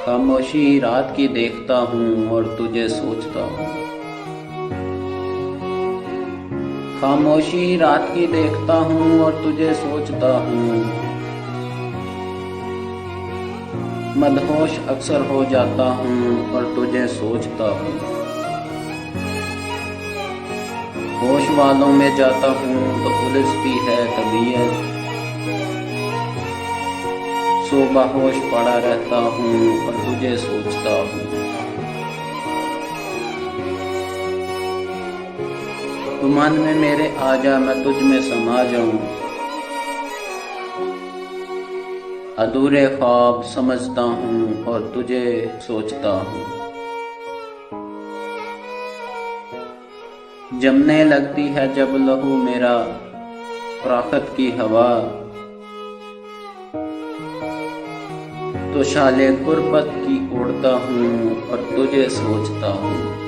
खामोशी रात की देखता हूँ और तुझे सोचता हूँ। खामोशी रात की देखता हूँ और तुझे सोचता हूँ। मदहोश अक्सर हो जाता हूँ और तुझे सोचता हूँ। होश वालों में जाता हूँ तो उलझती है तबीयत। सुबह होश पड़ा रहता हूँ और तुझे सोचता हूँ। तू मन में मेरे आ जा, मैं तुझ में समा जाऊं। अधूरे ख्वाब समझता हूँ और तुझे सोचता हूँ। जमने लगती है जब लहू मेरा फराखत की हवा, तो शाले गुर्बत की ओढ़ता हूँ और तुझे सोचता हूँ।